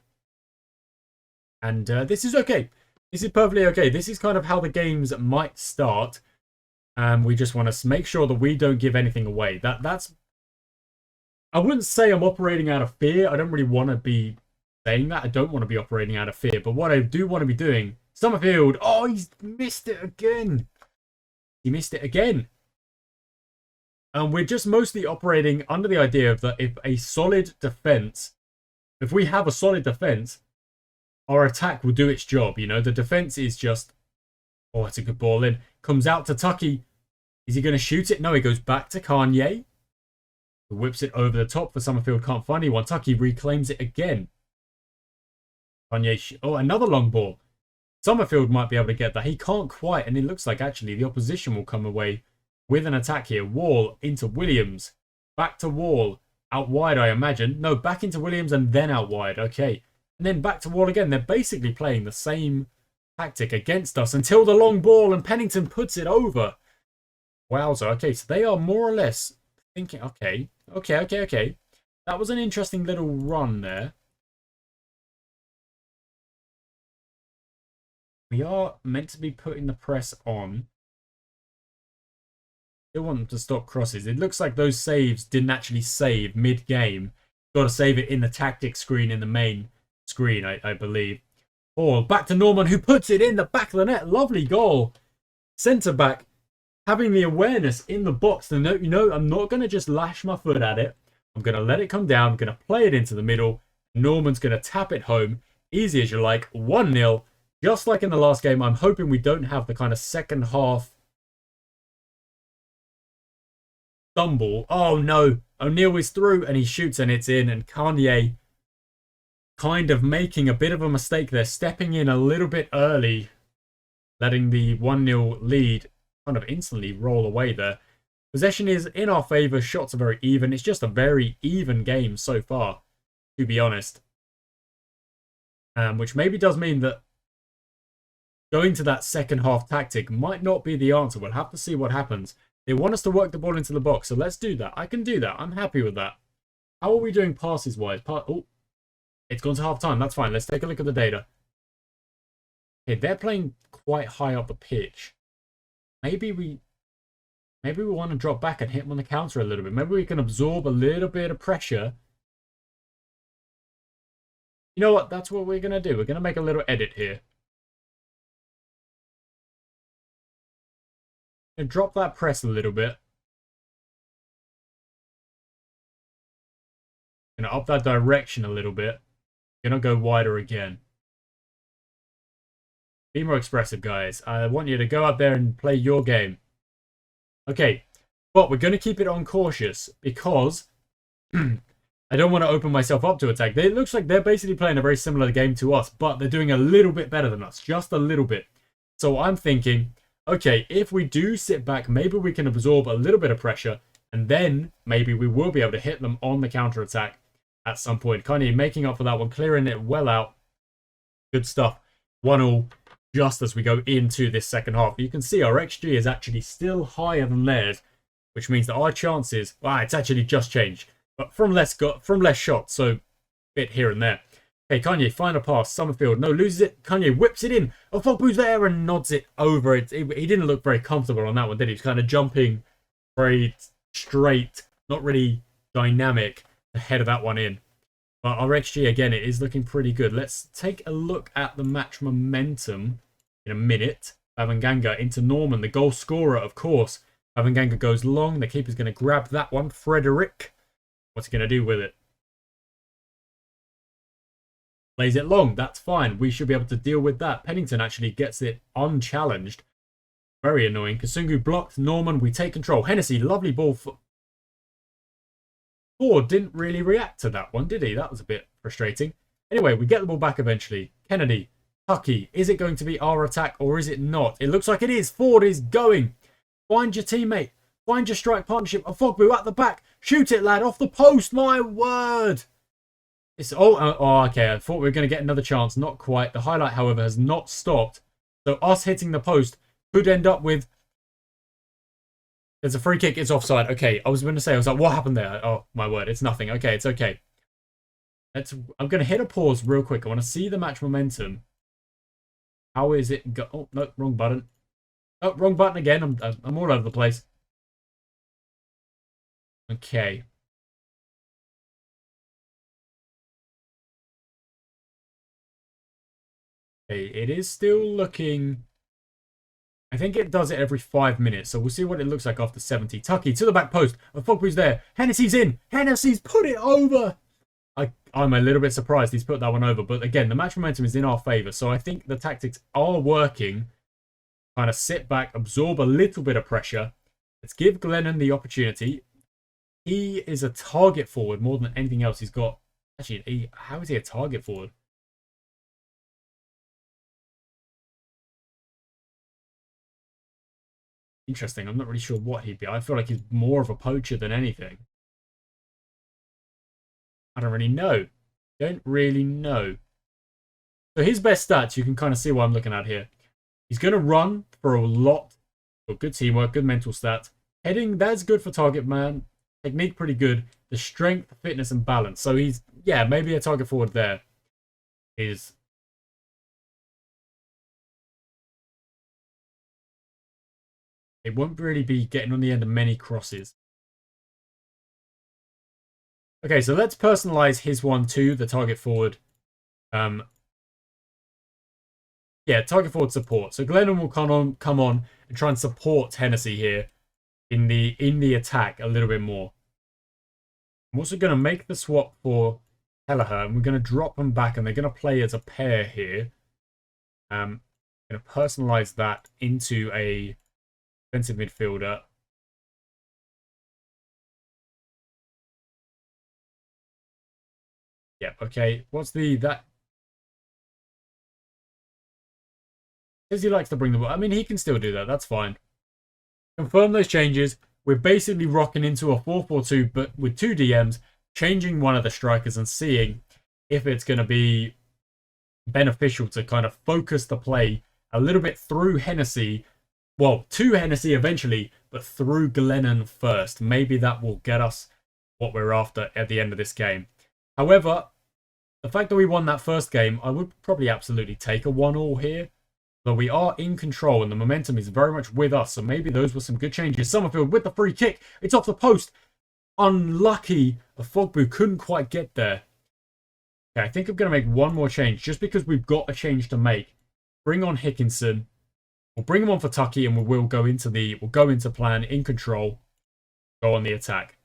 And this is okay. This is perfectly okay. This is kind of how the games might start. We just want to make sure that we don't give anything away. That's... I wouldn't say I'm operating out of fear. I don't really want to be saying that. I don't want to be operating out of fear. But what I do want to be doing... Summerfield! Oh, he's missed it again. He missed it again. And we're just mostly operating under the idea of that if a solid defense... If we have a solid defense, our attack will do its job. You know, the defense is just... Oh, it's a good ball in. Comes out to Tucky. Is he going to shoot it? No, he goes back to Kanye. Whips it over the top for Summerfield. Can't find anyone. Tucky reclaims it again. Kanye. Oh, another long ball. Summerfield might be able to get that. He can't quite, and it looks like actually the opposition will come away with an attack here. Wall into Williams. Back to Wall. Out wide, I imagine. No, back into Williams and then out wide. Okay. And then back to Wall again. They're basically playing the same tactic against us until the long ball and Pennington puts it over. Wowza. Okay, so they are more or less thinking, okay. That was an interesting little run there. We are meant to be putting the press on. Still want them to stop crosses. It looks like those saves didn't actually save mid-game. Got to save it in the tactics screen in the main screen, I believe. Ball back to Norman, who puts it in the back of the net. Lovely goal. Centre-back having the awareness in the box to know, I'm not going to just lash my foot at it. I'm going to let it come down. I'm going to play it into the middle. Norman's going to tap it home. Easy as you like. 1-0. Just like in the last game, I'm hoping we don't have the kind of second half stumble. Oh no, O'Neill is through and he shoots and it's in. And Kanye kind of making a bit of a mistake there, stepping in a little bit early, letting the 1-0 lead kind of instantly roll away there. Possession is in our favour, shots are very even. It's just a very even game so far, to be honest. Which maybe does mean that going to that second half tactic might not be the answer. We'll have to see what happens. They want us to work the ball into the box, so let's do that. I can do that. I'm happy with that. How are we doing passes-wise? Oh, it's gone to half-time. That's fine. Let's take a look at the data. Okay, they're playing quite high up the pitch. Maybe we want to drop back and hit them on the counter a little bit. Maybe we can absorb a little bit of pressure. You know what? That's what we're going to do. We're going to make a little edit here. And drop that press a little bit. Gonna up that direction a little bit. Gonna go wider again. Be more expressive, guys. I want you to go out there and play your game. Okay, but we're gonna keep it on cautious because I don't want to open myself up to attack. It looks like they're basically playing a very similar game to us, but they're doing a little bit better than us, just a little bit. So I'm thinking, okay, if we do sit back, maybe we can absorb a little bit of pressure, and then maybe we will be able to hit them on the counter-attack at some point. Kanye making up for that one, clearing it well out. Good stuff. 1-1 just as we go into this second half. You can see our XG is actually still higher than theirs, which means that our chances, it's actually just changed, but from less shots, so a bit here and there. Okay, Kanye, final pass. Summerfield, no, loses it. Kanye whips it in. Ofogbu's there and nods it over. He didn't look very comfortable on that one, did he? He was kind of jumping very straight, not really dynamic to head that one in. But our XG, again, it is looking pretty good. Let's take a look at the match momentum in a minute. Bavanganga into Norman, the goal scorer, of course. Bavanganga goes long. The keeper's going to grab that one. Frederick, what's he going to do with it? Plays it long. That's fine. We should be able to deal with that. Pennington actually gets it unchallenged. Very annoying. Kasungu blocked. Norman, we take control. Hennessy, lovely ball. Ford didn't really react to that one, did he? That was a bit frustrating. Anyway, we get the ball back eventually. Kennedy, Tucky. Is it going to be our attack or is it not? It looks like it is. Ford is going. Find your teammate. Find your strike partnership. Ofogbu at the back. Shoot it, lad. Off the post. My word. Okay. I thought we were going to get another chance. Not quite. The highlight, however, has not stopped. So us hitting the post could end up with... There's a free kick. It's offside. Okay. I was going to say, what happened there? Oh, my word. It's nothing. Okay. It's okay. I'm going to hit a pause real quick. I want to see the match momentum. How is it go? Oh, no. Wrong button. Oh, wrong button again. I'm all over the place. Okay. Okay, it is still looking... I think it does it every 5 minutes, so we'll see what it looks like after 70. Tucky to the back post. Ofogbu's there. Hennessy's in. Hennessy's put it over. I'm a little bit surprised he's put that one over, but again, the match momentum is in our favour, so I think the tactics are working. Kind of sit back, absorb a little bit of pressure. Let's give Glennon the opportunity. He is a target forward more than anything else. He's got... Actually, how is he a target forward? Interesting. I'm not really sure what he'd be. I feel like he's more of a poacher than anything. I don't really know. Don't really know. So his best stats, you can kind of see what I'm looking at here. He's going to run for a lot. But good teamwork, good mental stats. Heading, that's good for target man. Technique, pretty good. The strength, fitness, and balance. So he's, yeah, maybe a target forward there is... It won't really be getting on the end of many crosses. Okay, so let's personalize his one to the target forward. Yeah, target forward support. So Glennon will come on and try and support Hennessy here in the attack a little bit more. I'm also going to make the swap for Kelleher, and we're going to drop them back, and they're going to play as a pair here. I'm going to personalize that into a defensive midfielder. Yeah, okay. What's that? Because he likes to bring the ball. I mean, he can still do that. That's fine. Confirm those changes. We're basically rocking into a 4-4-2, but with 2 DMs, changing one of the strikers and seeing if it's going to be beneficial to kind of focus the play a little bit through Hennessy. Well, to Hennessy eventually, but through Glennon first. Maybe that will get us what we're after at the end of this game. However, the fact that we won that first game, I would probably absolutely take a 1-1 here. But we are in control and the momentum is very much with us. So maybe those were some good changes. Summerfield with the free kick. It's off the post. Unlucky. Fogbu couldn't quite get there. Okay, I think I'm going to make one more change just because we've got a change to make. Bring on Hickinson. We'll bring him on for Tucky and we'll go into plan in control. Go on the attack.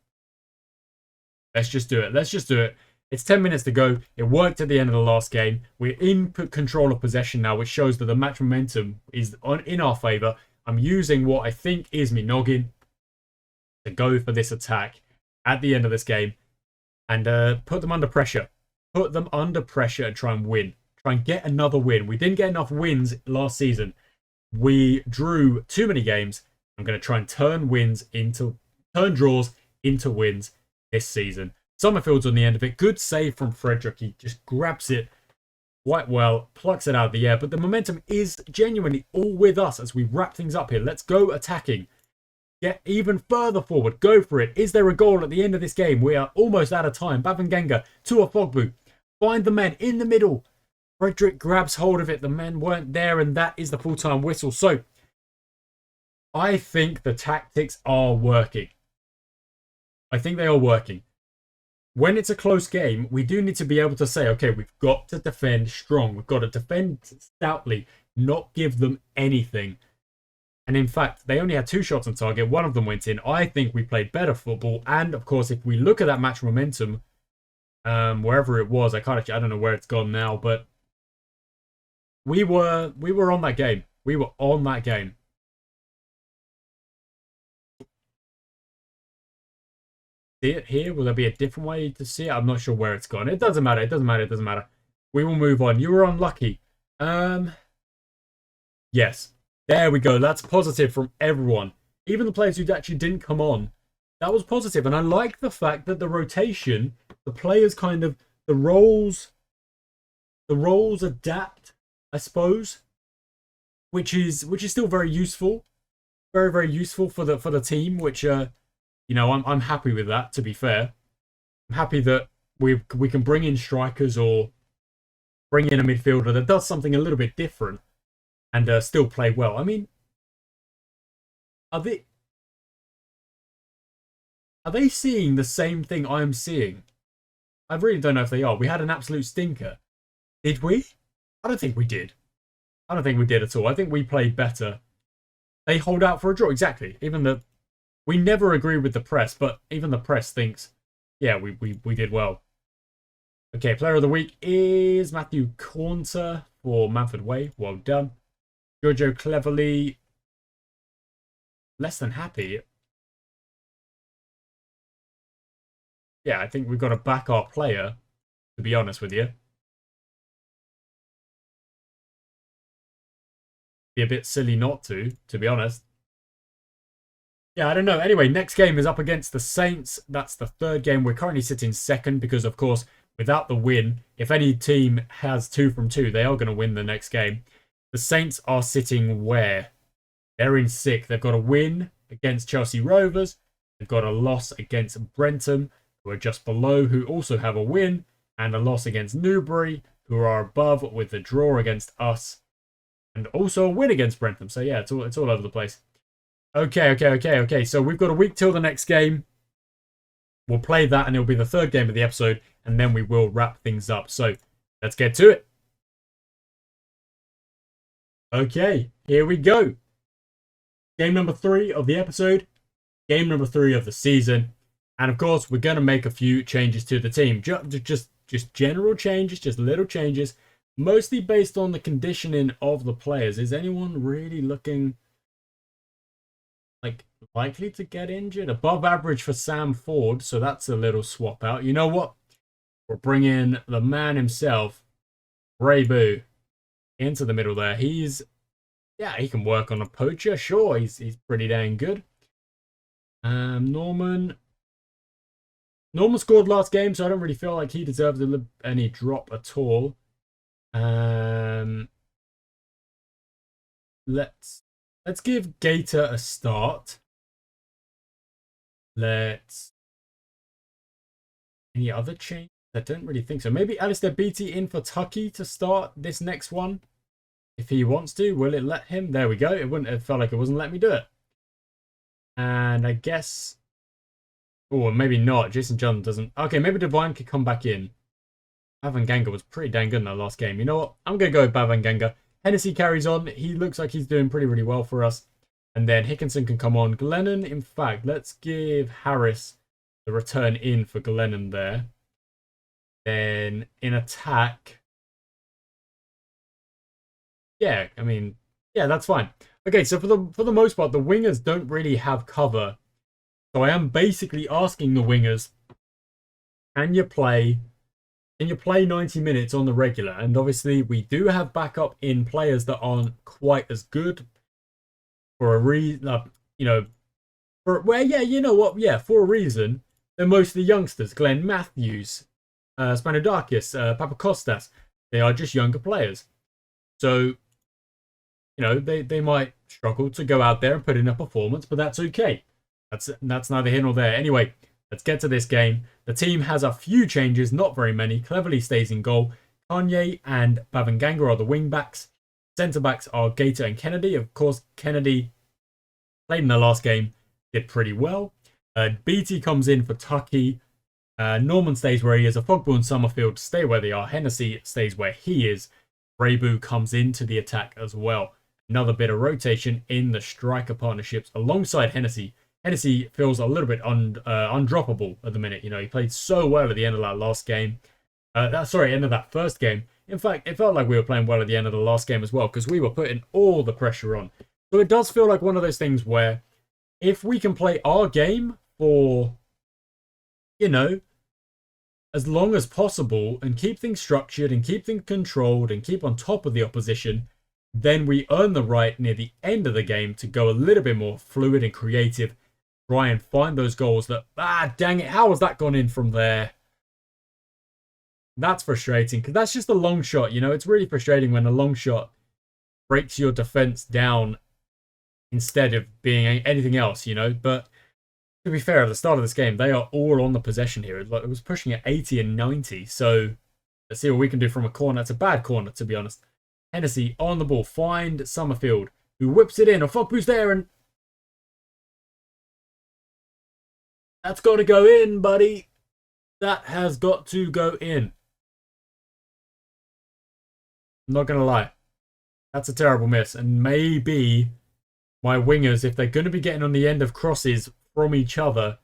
Let's just do it. Let's just do it. It's 10 minutes to go. It worked at the end of the last game. We're in control of possession now, which shows that the match momentum is in our favour. I'm using what I think is me noggin to go for this attack at the end of this game and put them under pressure. Put them under pressure and try and win. Try and get another win. We didn't get enough wins last season. We drew too many games. I'm going to try and turn draws into wins this season. Summerfield's on the end of it. Good save from Frederick. He just grabs it quite well, plucks it out of the air. But the momentum is genuinely all with us as we wrap things up here. Let's go attacking. Get even further forward. Go for it. Is there a goal at the end of this game? We are almost out of time. Babangenga to a Fogbu. Find the men in the middle. Frederick grabs hold of it. The men weren't there, and that is the full-time whistle. So, I think the tactics are working. I think they are working. When it's a close game, we do need to be able to say, okay, we've got to defend strong. We've got to defend stoutly, not give them anything. And in fact, they only had 2 shots on target. One of them went in. I think we played better football. And of course, if we look at that match momentum, wherever it was, I don't know where it's gone now, but we were on that game. We were on that game. See it here? Will there be a different way to see it? I'm not sure where it's gone. It doesn't matter. It doesn't matter. It doesn't matter. We will move on. You were unlucky. Yes. There we go. That's positive from everyone. Even the players who actually didn't come on. That was positive. And I like the fact that the rotation, the players kind of, the roles adapt, I suppose. Which is still very useful. Very, very useful for the team, which you know, I'm happy with that, to be fair. I'm happy that we can bring in strikers or bring in a midfielder that does something a little bit different and still play well. I mean, are they seeing the same thing I'm seeing? I really don't know if they are. We had an absolute stinker. Did we? I don't think we did. I don't think we did at all. I think we played better. They hold out for a draw. Exactly. We never agree with the press, but even the press thinks, yeah, we did well. Okay, player of the week is Matthew Cornter for Manford Way. Well done. Giorgio Cleverly, less than happy. Yeah, I think we've got to back our player, to be honest with you. Be a bit silly not to be honest. Yeah, I don't know. Anyway, next game is up against the Saints. That's the third game. We're currently sitting second because, of course, without the win, if any team has 2 from 2, they are going to win the next game. The Saints are sitting where? They're in 6th. They've got a win against Chelsea Rovers. They've got a loss against Brentham, who are just below, who also have a win, and a loss against Newbury, who are above with the draw against us, and also a win against Brentham. So yeah, it's all over the place. Okay. So we've got a week till the next game. We'll play that, and it'll be the third game of the episode, and then we will wrap things up. So let's get to it. Okay, here we go. Game number 3 of the episode. Game number 3 of the season. And of course, we're going to make a few changes to the team. Just general changes, just little changes. Mostly based on the conditioning of the players. Is anyone really looking like likely to get injured? Above average for Sam Ford, so that's a little swap out. You know what? We're bringing the man himself, Ray Boo, into the middle there. He can work on a poacher, sure. He's pretty dang good. Norman scored last game, so I don't really feel like he deserves any drop at all. Let's give Gator a start. Any other change? I don't really think so. Maybe Alistair Beattie in for Tucky to start this next one. If he wants to, will it let him? There we go. It felt like it wasn't letting me do it. And I guess... Oh, maybe not. Jason John doesn't... Okay, maybe Devine could come back in. Bavanganga was pretty dang good in that last game. You know what? I'm going to go with Bavanganga. Hennessy carries on. He looks like he's doing really well for us. And then Hickinson can come on. Glennon, in fact, let's give Harris the return in for Glennon there. Then in attack... Yeah, I mean... Yeah, that's fine. Okay, so for the most part, the wingers don't really have cover. So I am basically asking the wingers, can you play 90 minutes on the regular? And obviously we do have backup in players that aren't quite as good for a reason, for a reason. They're mostly youngsters. Glenn Matthews, Spanodakis, Papakostas. They are just younger players. So, they might struggle to go out there and put in a performance, but that's okay. That's neither here nor there. Anyway, let's get to this game. The team has a few changes, not very many. Cleverly stays in goal. Kanye and Bavanganga are the wing backs. Centre backs are Gator and Kennedy. Of course, Kennedy played in the last game, did pretty well. Beattie comes in for Tucky. Norman stays where he is. Afogbu and Summerfield stay where they are. Hennessy stays where he is. Raybu comes into the attack as well. Another bit of rotation in the striker partnerships alongside Hennessy. Hennessy feels a little bit undroppable at the minute. He played so well at the end of that last game. End of that first game. In fact, it felt like we were playing well at the end of the last game as well because we were putting all the pressure on. So it does feel like one of those things where if we can play our game for, as long as possible and keep things structured and keep things controlled and keep on top of the opposition, then we earn the right near the end of the game to go a little bit more fluid and creative. Try and find those goals that... dang it. How has that gone in from there? That's frustrating because that's just a long shot. It's really frustrating when a long shot breaks your defense down instead of being anything else, But to be fair, at the start of this game, they are all on the possession here. It was pushing at 80 and 90. So let's see what we can do from a corner. It's a bad corner, to be honest. Hennessy on the ball. Find Summerfield, who whips it in. Ofogbu's there and... That's got to go in, buddy. That has got to go in. I'm not going to lie. That's a terrible miss. And maybe my wingers, if they're going to be getting on the end of crosses from each other,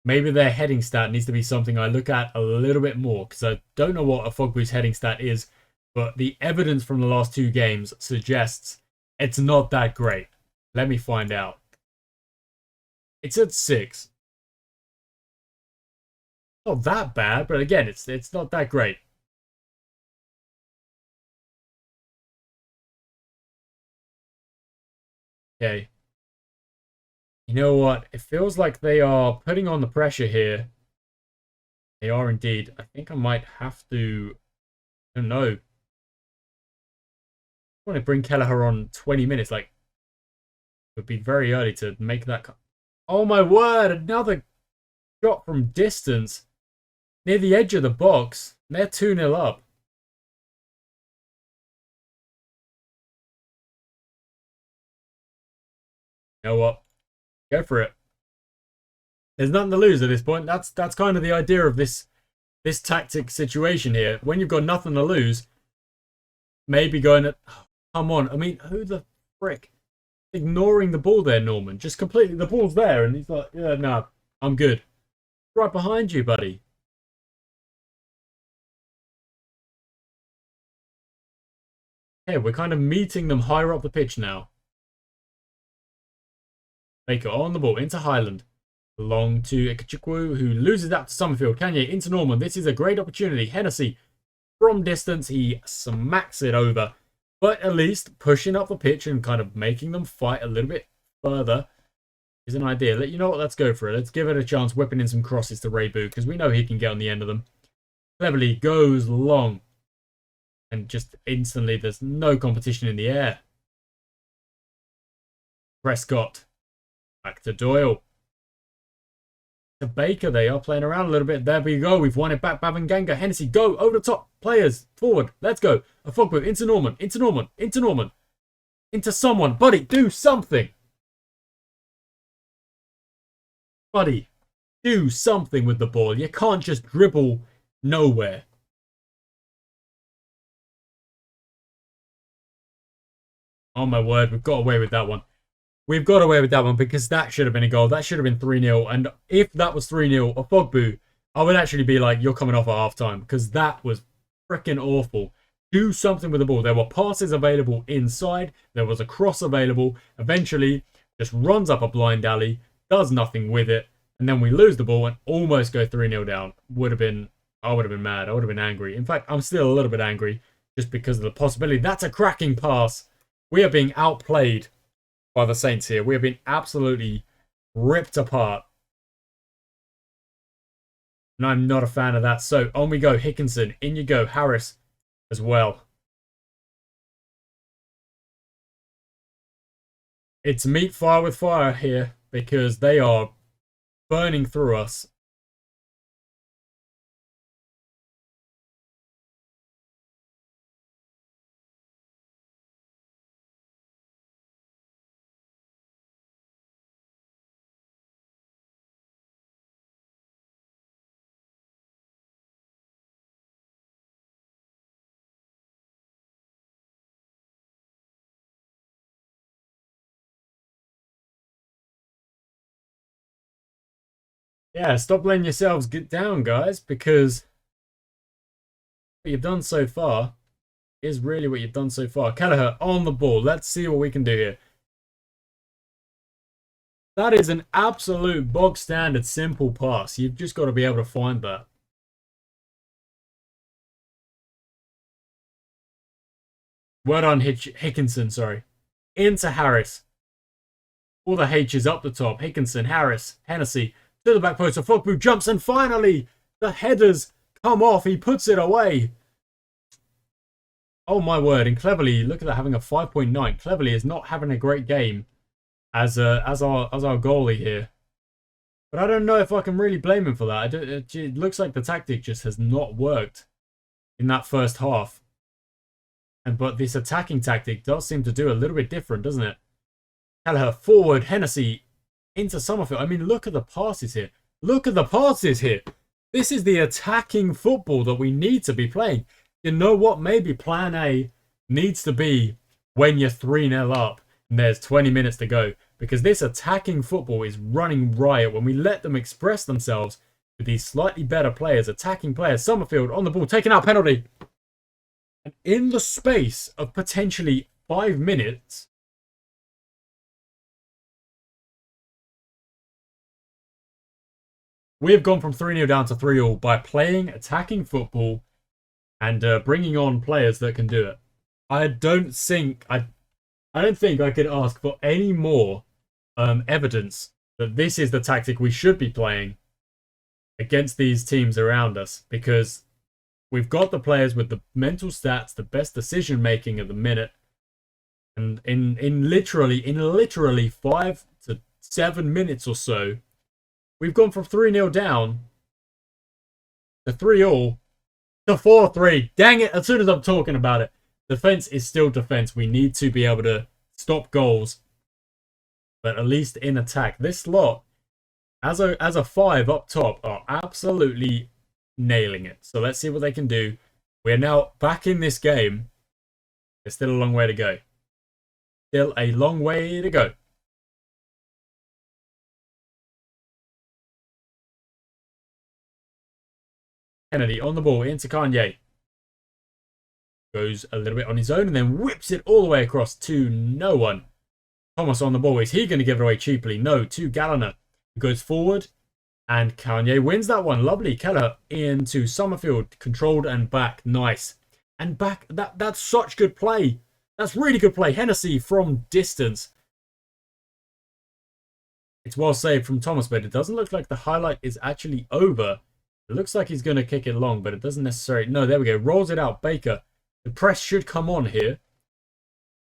maybe their heading stat needs to be something I look at a little bit more. Because I don't know what Afogbu's heading stat is. But the evidence from the last 2 games suggests it's not that great. Let me find out. It's at 6. Not that bad, but again, it's not that great. Okay. You know what? It feels like they are putting on the pressure here. They are indeed. I think I might have to... I don't know. I want to bring Kelleher on 20 minutes. Like, it would be very early to make that... Oh my word! Another shot from distance. Near the edge of the box. They're 2-0 up. You know what? Go for it. There's nothing to lose at this point. That's kind of the idea of this tactic situation here. When you've got nothing to lose, maybe going at... Oh, come on. I mean, who the frick? Ignoring the ball there, Norman. Just completely... The ball's there, and he's like, yeah, no, I'm good. Right behind you, buddy. Okay, we're kind of meeting them higher up the pitch now. Baker on the ball into Highland. Long to Ikechukwu, who loses that to Summerfield. Kanye into Norman. This is a great opportunity. Hennessy from distance. He smacks it over. But at least pushing up the pitch and kind of making them fight a little bit further is an idea. You know what? Let's go for it. Let's give it a chance whipping in some crosses to Reibu because we know he can get on the end of them. Cleverly goes long. And just instantly there's no competition in the air. Prescott. Back to Doyle. To Baker, they are playing around a little bit. There we go. We've won it back. Babanganga. Hennessy, go over the top. Players, forward. Let's go. A Fogbu into Norman. Into Norman. Into Norman. Into someone. Buddy, do something. Buddy, do something with the ball. You can't just dribble nowhere. Oh my word, we've got away with that one. We've got away with that one because that should have been a goal. That should have been 3-0. And if that was 3-0, a Fogbu, I would actually be like, you're coming off at half-time because that was freaking awful. Do something with the ball. There were passes available inside. There was a cross available. Eventually, just runs up a blind alley, does nothing with it, and then we lose the ball and almost go 3-0 down. I would have been mad. I would have been angry. In fact, I'm still a little bit angry just because of the possibility. That's a cracking pass. We are being outplayed by the Saints here. We have been absolutely ripped apart. And I'm not a fan of that. So on we go. Hickinson. In you go. Harris as well. It's meat fire with fire here because they are burning through us. Yeah, stop letting yourselves get down, guys, because what you've done so far is really what you've done so far. Kelleher on the ball. Let's see what we can do here. That is an absolute bog standard simple pass. You've just got to be able to find that. Word on Hickinson, sorry. Into Harris. All the H's up the top. Hickinson, Harris, Hennessy. To the back post. So Fogbu jumps and finally the headers come off. He puts it away. Oh my word. And Cleverly, look at that, having a 5.9. Cleverly is not having a great game as our goalie here. But I don't know if I can really blame him for that. It looks like the tactic just has not worked in that first half. But this attacking tactic does seem to do a little bit different, doesn't it? Kelleher forward, Hennessy into Summerfield. I mean, look at the passes here. Look at the passes here. This is the attacking football that we need to be playing. You know what? Maybe plan A needs to be when you're 3-0 up and there's 20 minutes to go. Because this attacking football is running riot when we let them express themselves with these slightly better players, attacking players. Summerfield on the ball, taking out penalty. And in the space of potentially 5 minutes, we have gone from 3-0 down to 3-all by playing attacking football and bringing on players that can do it. I don't think I could ask for any more evidence that this is the tactic we should be playing against these teams around us, because we've got the players with the mental stats, the best decision making at the minute, and in literally 5 to 7 minutes or so, we've gone from 3-0 down to 3-all to 4-3. Dang it! As soon as I'm talking about it, defense is still defense. We need to be able to stop goals, but at least in attack, this lot as a 5 up top are absolutely nailing it. So let's see what they can do. We're now back in this game. There's still a long way to go. Still a long way to go. Kennedy on the ball into Kanye. Goes a little bit on his own and then whips it all the way across to no one. Thomas on the ball. Is he going to give it away cheaply? No, to Galliner. Goes forward and Kanye wins that one. Lovely. Keller into Summerfield. Controlled and back. Nice. And back. That's such good play. That's really good play. Hennessy from distance. It's well saved from Thomas, but it doesn't look like the highlight is actually over. It looks like he's going to kick it long, but it doesn't necessarily... No, there we go. Rolls it out. Baker. The press should come on here.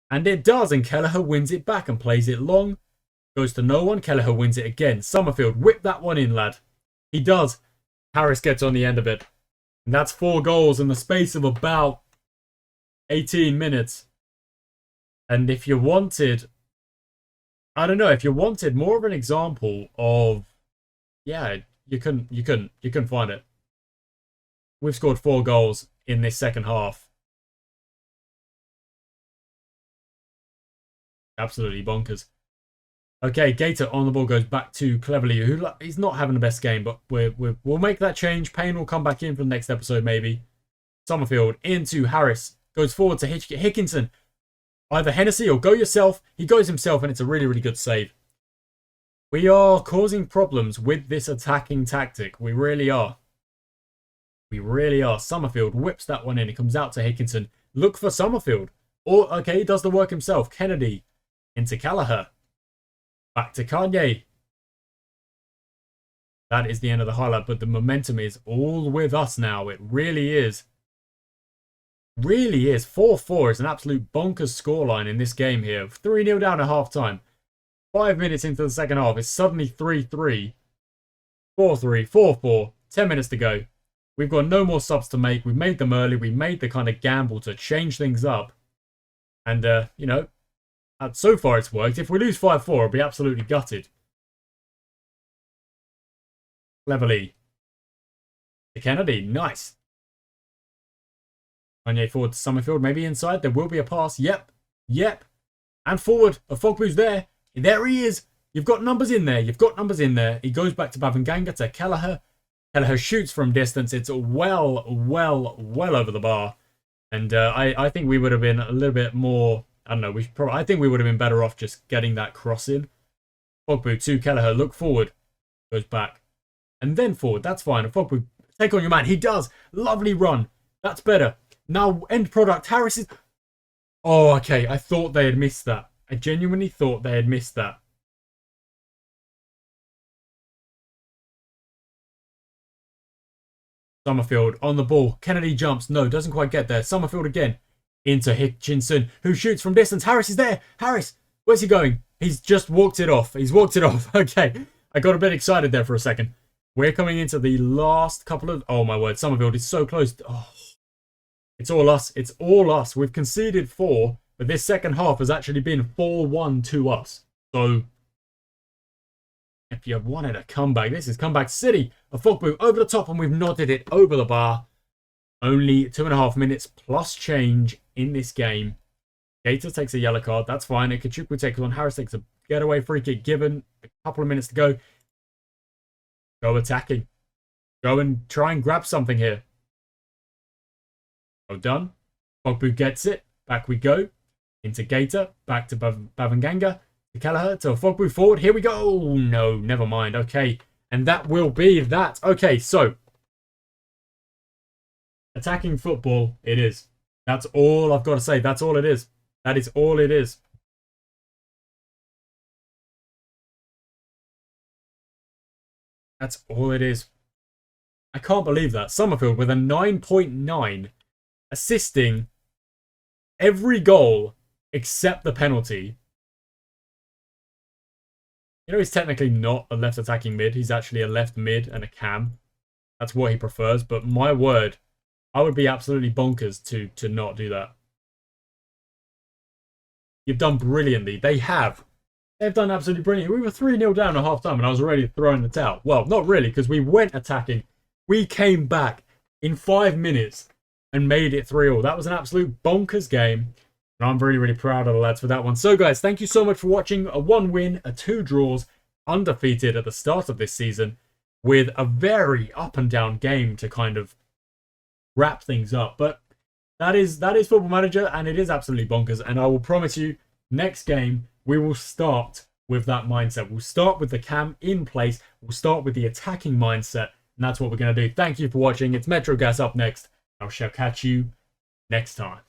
And it does. And Kelleher wins it back and plays it long. Goes to no one. Kelleher wins it again. Summerfield, whip that one in, lad. He does. Harris gets on the end of it. And that's 4 goals in the space of about 18 minutes. And if you wanted... I don't know. If you wanted more of an example of... Yeah, you couldn't find it. We've scored 4 goals in this second half. Absolutely bonkers. Okay, Gator on the ball goes back to Cleverly, who he's not having the best game, but we'll make that change. Payne will come back in for the next episode, maybe. Summerfield into Harris. Goes forward to Hickinson. Either Hennessy or go yourself. He goes himself, and it's a really, really good save. We are causing problems with this attacking tactic. We really are. We really are. Summerfield whips that one in. It comes out to Hickinson. Look for Summerfield. Or, okay, he does the work himself. Kennedy into Kelleher. Back to Kanye. That is the end of the highlight, but the momentum is all with us now. It really is. Really is. 4-4 is an absolute bonkers scoreline in this game here. 3-0 down at half-time. 5 minutes into the second half, it's suddenly 3-3. 4-3, 4-4. 10 minutes to go. We've got no more subs to make. We've made them early. We made the kind of gamble to change things up. And, you know, so far it's worked. If we lose 5-4, I'll be absolutely gutted. Cleverly. To Kennedy. Nice. Kanye forward to Summerfield. Maybe inside. There will be a pass. Yep. Yep. And forward. Afogbu's there. There he is. You've got numbers in there. You've got numbers in there. He goes back to Bavanganga to Kelleher. Kelleher shoots from distance. It's well over the bar. And I think we would have been a little bit more... I don't know. I think we would have been better off just getting that cross in. Fogbu to Kelleher. Look forward. Goes back. And then forward. That's fine. Fogbu, take on your man. He does. Lovely run. That's better. Now, end product. Harris is... Oh, okay. I thought they had missed that. I genuinely thought they had missed that. Summerfield on the ball. Kennedy jumps. No, doesn't quite get there. Summerfield again. Into Hutchinson, who shoots from distance. Harris is there. Harris, where's he going? He's just walked it off. He's walked it off. Okay, I got a bit excited there for a second. We're coming into the last couple of... Oh, my word. Summerfield is so close. Oh, it's all us. It's all us. We've conceded 4, but this second half has actually been 4-1 to us. So, if you wanted a comeback, this is comeback city. A Fogbu over the top, and we've nodded it over the bar. Only 2.5 minutes plus change in this game. Gator takes a yellow card. That's fine. Ikechukwu takes one. Harris takes a getaway free kick given. A couple of minutes to go. Go attacking. Go and try and grab something here. Well done. Fogbu gets it. Back we go. Into Gator. Back to Bavanganga. To Kelleher. To Fogbu forward. Here we go. No, never mind. Okay. And that will be that. Okay, so... attacking football, it is. That's all I've got to say. That's all it is. That is all it is. That's all it is. I can't believe that. Summerfield with a 9.9, assisting every goal except the penalty. You know, he's technically not a left attacking mid. He's actually a left mid and a cam. That's what he prefers. But my word, I would be absolutely bonkers to not do that. You've done brilliantly. They have. They've done absolutely brilliant. We were 3-0 down at half time and I was already throwing the towel. Well, not really, because we went attacking. We came back in 5 minutes and made it 3-0. That was an absolute bonkers game. And I'm really, really proud of the lads for that one. So, guys, thank you so much for watching. A 1 win, a 2 draws, undefeated at the start of this season, with a very up and down game to kind of wrap things up. But that is Football Manager, and it is absolutely bonkers. And I will promise you, next game, we will start with that mindset. We'll start with the cam in place. We'll start with the attacking mindset. And that's what we're going to do. Thank you for watching. It's Metro Gas up next. I shall catch you next time.